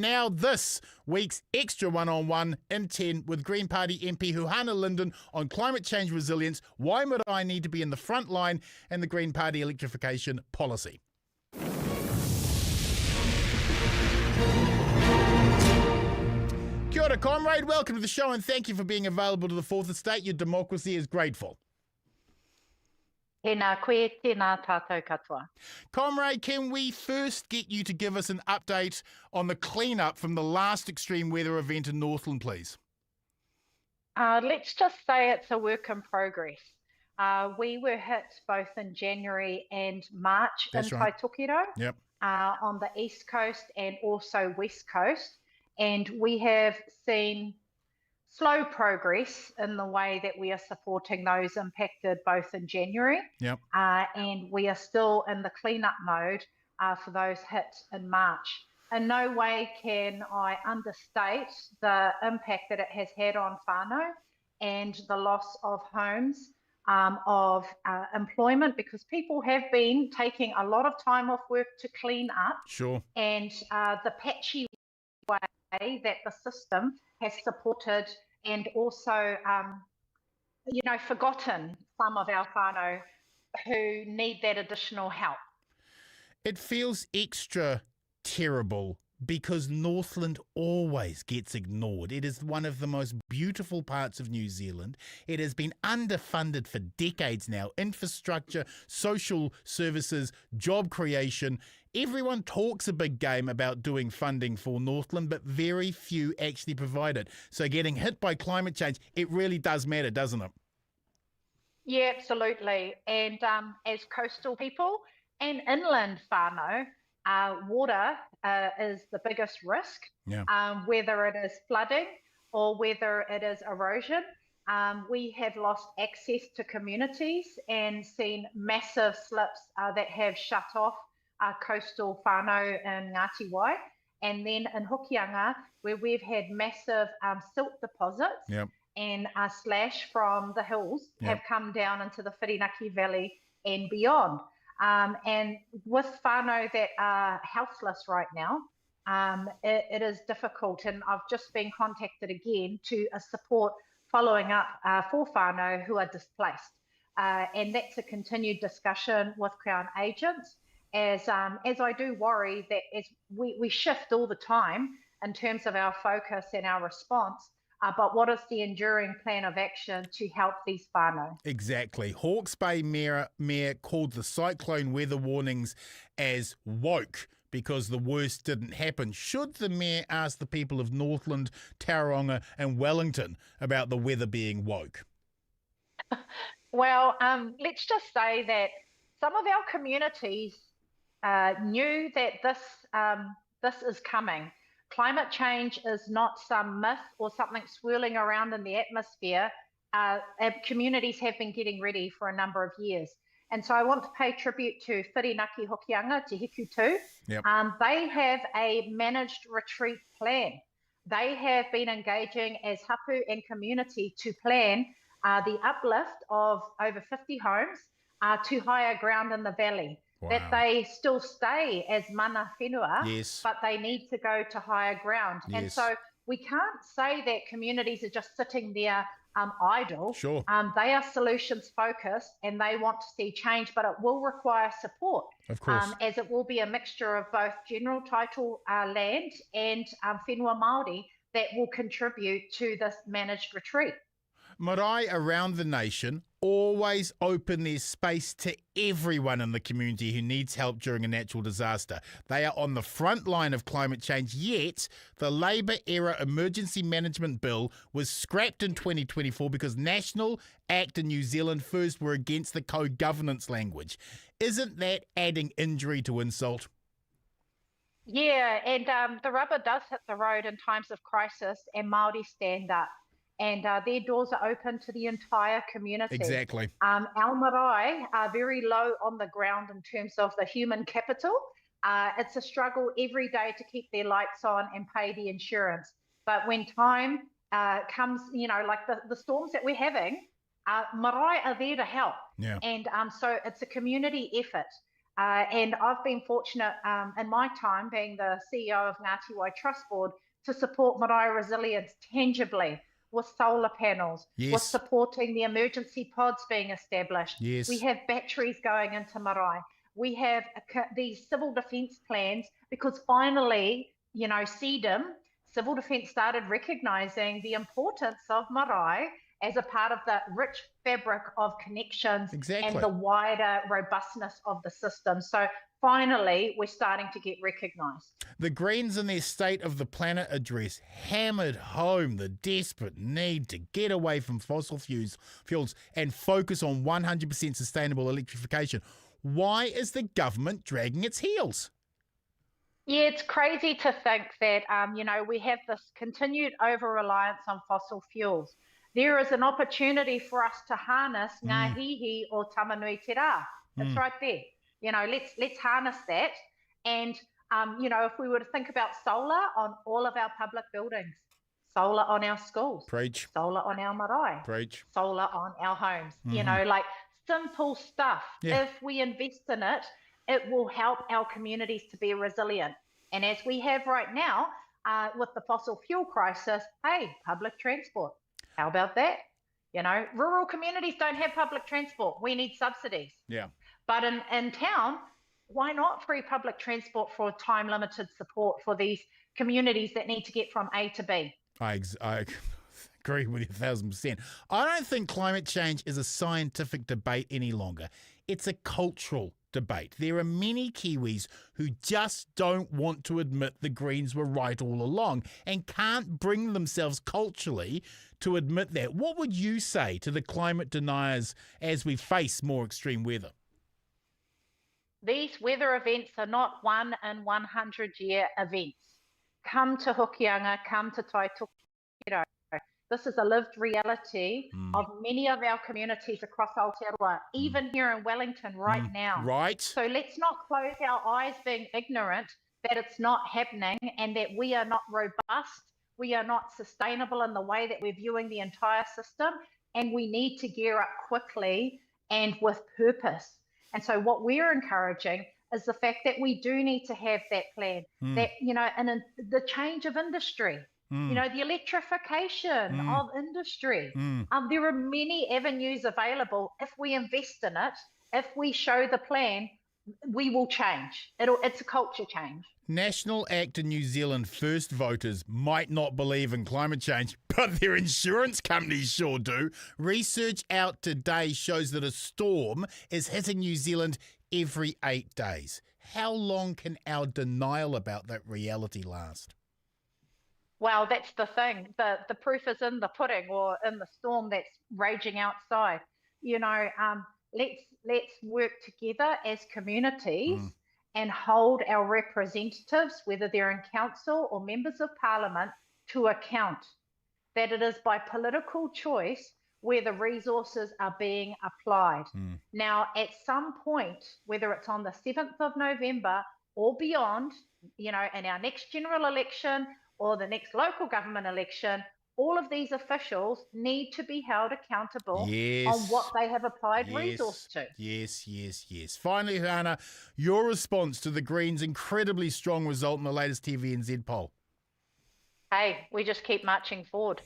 Now this week's extra one-on-one in 10 with Green Party MP Hūhana Lyndon on climate change resilience, why marae need to be in the front line, and the Green Party electrification policy. Kia ora, comrade. Welcome to the show and thank you for being available to the Fourth Estate. Your democracy is grateful. Tēnā koe, tēnā tātou katoa. Comrade, can we first get you to give us an update on the clean-up from the last extreme weather event in Northland, please? Let's just say it's a work in progress. We were hit both in January and March in Tai Tokerau, on the east coast and also west coast. And we have seen slow progress in the way that we are supporting those impacted both in January, and we are still in the cleanup mode for those hit in March. In no way can I understate the impact that it has had on whānau and the loss of homes, of employment, because people have been taking a lot of time off work to clean up. And the patchy way that the system has supported and also, forgotten some of our whānau who need that additional help. It feels extra terrible because Northland always gets ignored. It is one of the most beautiful parts of New Zealand. It has been underfunded for decades now. Infrastructure, social services, job creation. Everyone talks a big game about doing funding for Northland, but very few actually provide it. So getting hit by climate change, it really does matter, doesn't it? Yeah, absolutely. And as coastal people and inland whānau, water is the biggest risk, whether it is flooding or whether it is erosion. We have lost access to communities and seen massive slips that have shut off coastal whānau in Ngāti Wai. And then in Hokianga, where we've had massive silt deposits and slash from the hills have come down into the Whirinaki Valley and beyond. And with whānau that are houseless right now, it is difficult. And I've just been contacted again to support following up for whānau who are displaced. And that's a continued discussion with Crown agents, as I do worry that as we shift all the time in terms of our focus and our response, but what is the enduring plan of action to help these whānau? Exactly. Hawke's Bay Mayor called the cyclone weather warnings as woke because the worst didn't happen. Should the Mayor ask the people of Northland, Tauranga and Wellington about the weather being woke? Well, let's just say that some of our communities knew that this is coming. Climate change is not some myth or something swirling around in the atmosphere. Communities have been getting ready for a number of years. And so I want to pay tribute to Whirinaki Hokianga, Te Hiku tū. They have a managed retreat plan. They have been engaging as hapu and community to plan the uplift of over 50 homes to higher ground in the valley. That they still stay as mana whenua, but they need to go to higher ground. And so we can't say that communities are just sitting there idle. They are solutions focused and they want to see change, but it will require support. Of course. As it will be a mixture of both general title land and whenua Māori that will contribute to this managed retreat. Marae around the nation always open their space to everyone in the community who needs help during a natural disaster. They are on the front line of climate change, yet the Labour-era Emergency Management Bill was scrapped in 2024 because National Act and New Zealand First were against the co-governance language. Isn't that adding injury to insult? Yeah, and the rubber does hit the road in times of crisis, and Māori stand up. And their doors are open to the entire community. Exactly. Our marae are very low on the ground in terms of the human capital. It's a struggle every day to keep their lights on and pay the insurance. But when time comes, like the storms that we're having, marae are there to help. And so it's a community effort. And I've been fortunate in my time being the CEO of Ngāti Wai Trust Board to support marae resilience tangibly with solar panels, with supporting the emergency pods being established. We have batteries going into marae. We have these civil defence plans because finally, you know, CDM, Civil Defence, started recognising the importance of marae as a part of the rich fabric of connections and the wider robustness of the system. So finally, we're starting to get recognised. The Greens in their State of the Planet address hammered home the desperate need to get away from fossil fuels and focus on 100% sustainable electrification. Why is the government dragging its heels? Yeah, it's crazy to think that, you know, we have this continued over-reliance on fossil fuels. There is an opportunity for us to harness ngā hihi o tamanui te rā. It's right there. You know, let's harness that. And, you know, if we were to think about solar on all of our public buildings, solar on our schools, solar on our marae, solar on our homes, you know, like simple stuff. If we invest in it, it will help our communities to be resilient. And as we have right now with the fossil fuel crisis, hey, public transport. How about that? You know, rural communities don't have public transport. We need subsidies. Yeah. But in town, why not free public transport for time-limited support for these communities that need to get from A to B? I agree with you 1,000%. I don't think climate change is a scientific debate any longer. It's a cultural debate. There are many Kiwis who just don't want to admit the Greens were right all along and can't bring themselves culturally to admit that. What would you say to the climate deniers as we face more extreme weather? These weather events are not 1 in 100-year events. Come to Hokianga, come to Tai Tokerau. This is a lived reality of many of our communities across Aotearoa, even here in Wellington right now. Right. So let's not close our eyes being ignorant that it's not happening and that we are not robust, we are not sustainable in the way that we're viewing the entire system, and we need to gear up quickly and with purpose. And so what we're encouraging is the fact that we do need to have that plan, that, you know, and in the change of industry, you know, the electrification of industry. There are many avenues available. If we invest in it, if we show the plan, we will change. It's a culture change. National Act in New Zealand first voters might not believe in climate change, but their insurance companies sure do. Research out today shows that a storm is hitting New Zealand every 8 days. How long can our denial about that reality last? Well, that's the thing. The proof is in the pudding, or in the storm that's raging outside. You know, let's work together as communities and hold our representatives, whether they're in council or members of parliament, to account. That it is by political choice where the resources are being applied. Now, at some point, whether it's on the 7th of November or beyond, you know, in our next general election or the next local government election, all of these officials need to be held accountable on what they have applied resource to. Yes. Finally, Hūhana, your response to the Greens' incredibly strong result in the latest TVNZ poll. Hey, we just keep marching forward.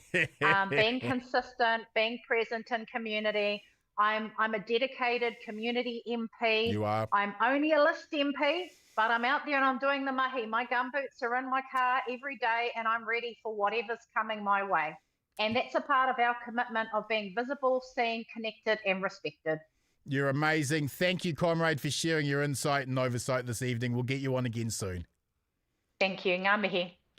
Being consistent, being present in community. I'm a dedicated community MP. You are. I'm only a list MP, but I'm out there and I'm doing the mahi. My gumboots are in my car every day and I'm ready for whatever's coming my way. And that's a part of our commitment of being visible, seen, connected and respected. You're amazing. Thank you, comrade, for sharing your insight and oversight this evening. We'll get you on again soon. Thank you. Ngā mihi.